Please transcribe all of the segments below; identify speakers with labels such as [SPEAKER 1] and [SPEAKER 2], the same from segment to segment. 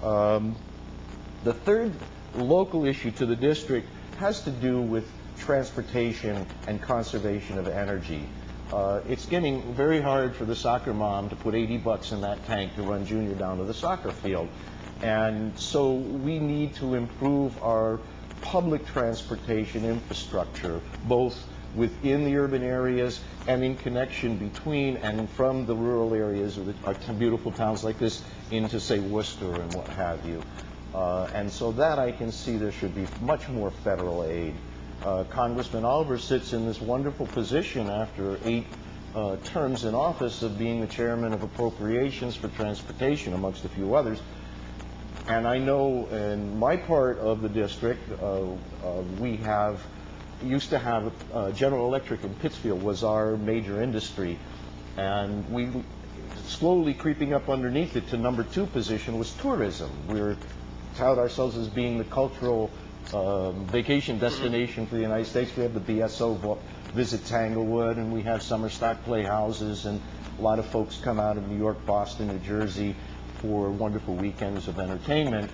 [SPEAKER 1] Um, the third local issue to the district has to do with transportation and conservation of energy. It's getting very hard for the soccer mom to put 80 bucks in that tank to run Junior down to the soccer field. And so we need to improve our public transportation infrastructure, both within the urban areas and in connection between and from the rural areas of beautiful towns like this into, say, Worcester and what have you. And so that I can see there should be much more federal aid. Congressman Oliver sits in this wonderful position after 8 terms in office of being the chairman of appropriations for transportation, amongst a few others. And I know in my part of the district, we used to have General Electric in Pittsfield was our major industry, and we slowly creeping up underneath it to number 2 position was tourism. We tout ourselves as being the cultural vacation destination for the United States. We have the BSO visit Tanglewood, and we have summer stock playhouses, and a lot of folks come out of New York, Boston, New Jersey for wonderful weekends of entertainment.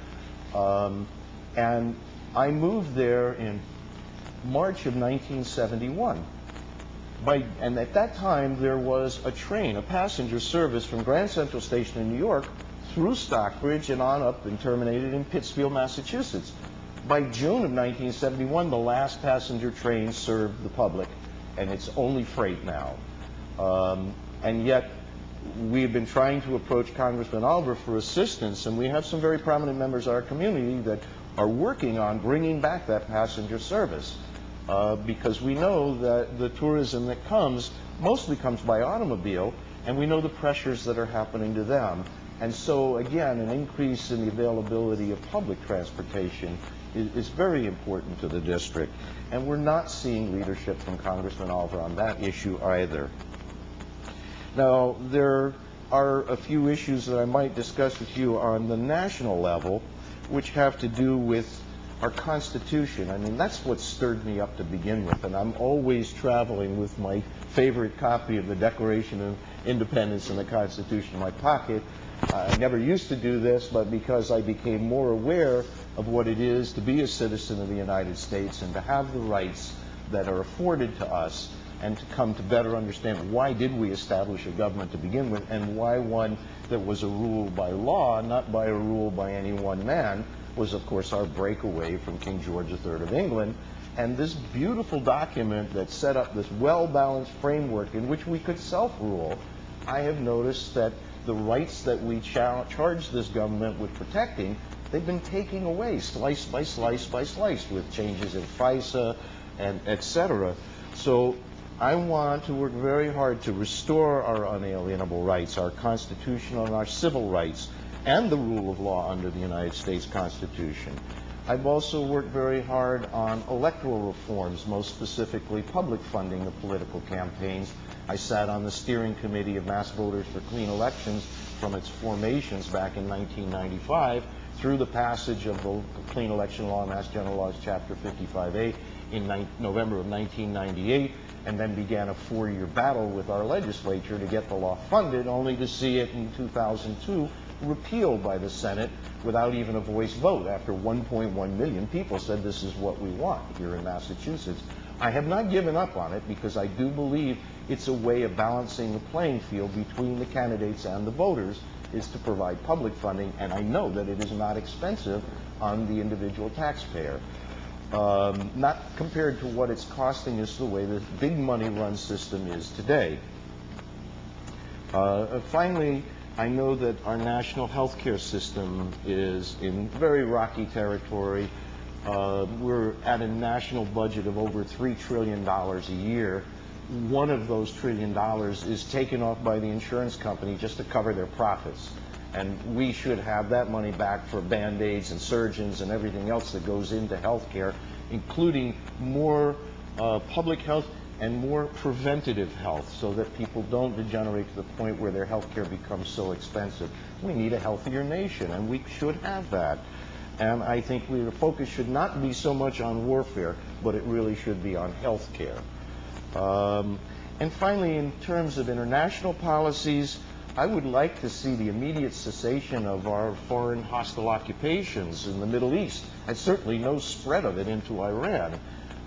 [SPEAKER 1] And I moved there in March of 1971. And at that time, there was a train, a passenger service from Grand Central Station in New York through Stockbridge and on up and terminated in Pittsfield, Massachusetts. By June of 1971, the last passenger train served the public, and it's only freight now. And yet, we've been trying to approach Congressman Oliver for assistance, and we have some very prominent members of our community that are working on bringing back that passenger service. Because we know that the tourism that comes mostly comes by automobile, and we know the pressures that are happening to them. And so, again, an increase in the availability of public transportation is very important to the district. And we're not seeing leadership from Congressman Oliver on that issue either. Now, there are a few issues that I might discuss with you on the national level, which have to do with our Constitution. I mean, that's what stirred me up to begin with, and I'm always traveling with my favorite copy of the Declaration of Independence and the Constitution in my pocket. I never used to do this, but because I became more aware of what it is to be a citizen of the United States and to have the rights that are afforded to us, and to come to better understand why did we establish a government to begin with, and why one that was a rule by law, not by a rule by any one man, was of course our breakaway from King George III of England. And this beautiful document that set up this well-balanced framework in which we could self-rule, I have noticed that the rights that we charge this government with protecting, they've been taking away slice by slice by slice with changes in FISA and etc. So I want to work very hard to restore our unalienable rights, our constitutional and our civil rights, and the rule of law under the United States Constitution. I've also worked very hard on electoral reforms, most specifically public funding of political campaigns. I sat on the steering committee of Mass Voters for Clean Elections from its formations back in 1995 through the passage of the Clean Election Law, Mass General Laws, Chapter 55A in November of 1998, and then began a 4-year battle with our legislature to get the law funded, only to see it in 2002 repealed by the Senate without even a voice vote after 1.1 million people said this is what we want here in Massachusetts. I have not given up on it because I do believe it's a way of balancing the playing field between the candidates and the voters, is to provide public funding, and I know that it is not expensive on the individual taxpayer. Not compared to what it's costing us the way the big money run system is today. Finally, I know that our national health care system is in very rocky territory. We're at a national budget of over $3 trillion a year. One of those $1 trillion is taken off by the insurance company just to cover their profits. And we should have that money back for Band-Aids and surgeons and everything else that goes into health care, including more public health and more preventative health, so that people don't degenerate to the point where their health care becomes so expensive. We need a healthier nation, and we should have that. And I think the focus should not be so much on warfare, but it really should be on health care. And finally, in terms of international policies, I would like to see the immediate cessation of our foreign hostile occupations in the Middle East, and certainly no spread of it into Iran.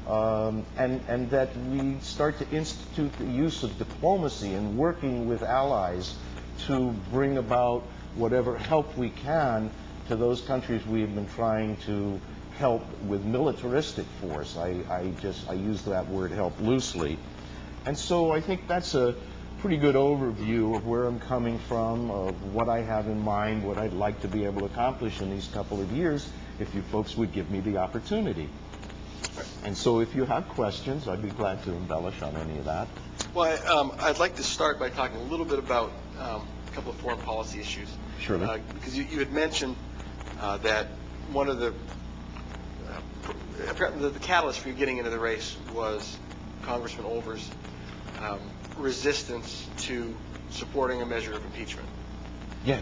[SPEAKER 1] And that we start to institute the use of diplomacy and working with allies to bring about whatever help we can to those countries we have been trying to help with militaristic force. I use that word help loosely. And so I think that's a pretty good overview of where I'm coming from, of what I have in mind, what I'd like to be able to accomplish in these couple of years, if you folks would give me the opportunity. And so if you have questions, I'd be glad to embellish on any of that.
[SPEAKER 2] Well, I'd like to start by talking a little bit about a couple of foreign policy issues.
[SPEAKER 1] Surely.
[SPEAKER 2] Because you had mentioned that one of the catalyst for you getting into the race was Congressman Olver's resistance to supporting a measure of impeachment.
[SPEAKER 1] Yes.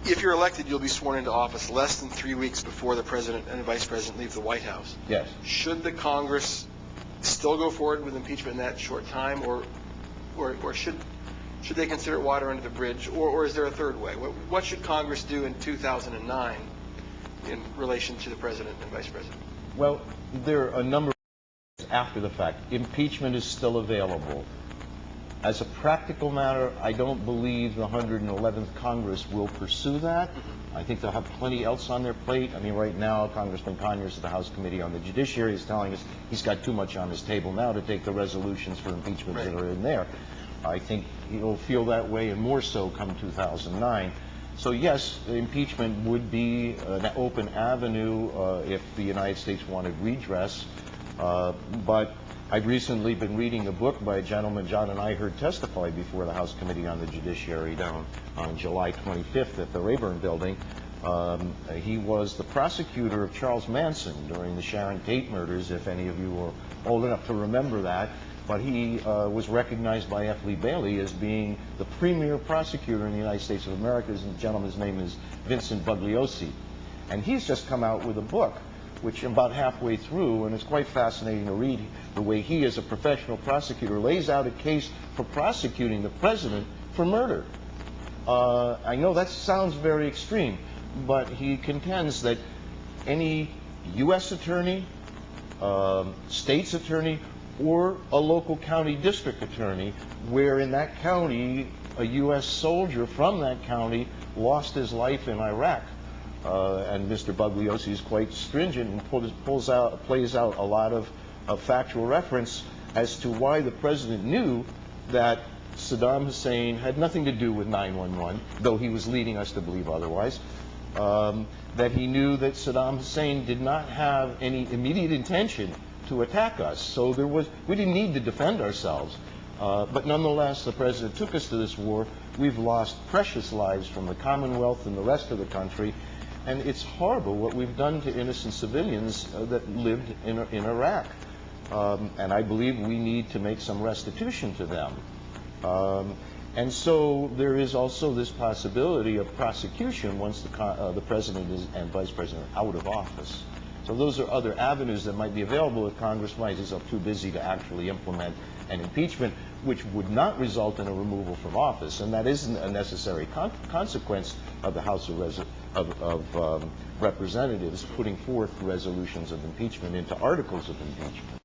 [SPEAKER 2] If you're elected, you'll be sworn into office less than 3 weeks before the president and the vice president leave the White House.
[SPEAKER 1] Yes.
[SPEAKER 2] Should the Congress still go forward with impeachment in that short time, or should they consider water under the bridge, or is there a third way? What should Congress do in 2009 in relation to the president and vice president?
[SPEAKER 1] Well, there are a number of things after the fact. Impeachment is still available. As a practical matter, I don't believe the 111th Congress will pursue that. I think they'll have plenty else on their plate. I mean, right now, Congressman Conyers of the House Committee on the Judiciary is telling us he's got too much on his table now to take the resolutions for impeachment that are in there. I think he'll feel that way, and more so come 2009. So yes, impeachment would be an open avenue if the United States wanted redress. But I've recently been reading a book by a gentleman John and I heard testify before the House Committee on the Judiciary down on July 25th at the Rayburn Building. He was the prosecutor of Charles Manson during the Sharon Tate murders, if any of you are old enough to remember that. But he was recognized by F. Lee Bailey as being the premier prosecutor in the United States of America. The gentleman's name is Vincent Bugliosi. And he's just come out with a book, which I'm about halfway through, and it's quite fascinating to read the way he, as a professional prosecutor, lays out a case for prosecuting the president for murder. I know that sounds very extreme, but he contends that any U.S. attorney, state's attorney, or a local county district attorney, where in that county a U.S. soldier from that county lost his life in Iraq. And Mr. Bugliosi is quite stringent and plays out a lot of factual reference as to why the president knew that Saddam Hussein had nothing to do with 9/11, though he was leading us to believe otherwise. That he knew that Saddam Hussein did not have any immediate intention to attack us, so we didn't need to defend ourselves. But nonetheless, the president took us to this war. We've lost precious lives from the Commonwealth and the rest of the country. And it's horrible what we've done to innocent civilians that lived in Iraq. And I believe we need to make some restitution to them. And so there is also this possibility of prosecution once the president and vice president are out of office. So those are other avenues that might be available if Congress finds itself too busy to actually implement an impeachment, which would not result in a removal from office. And that isn't a necessary consequence of the House of Representatives putting forth resolutions of impeachment into articles of impeachment.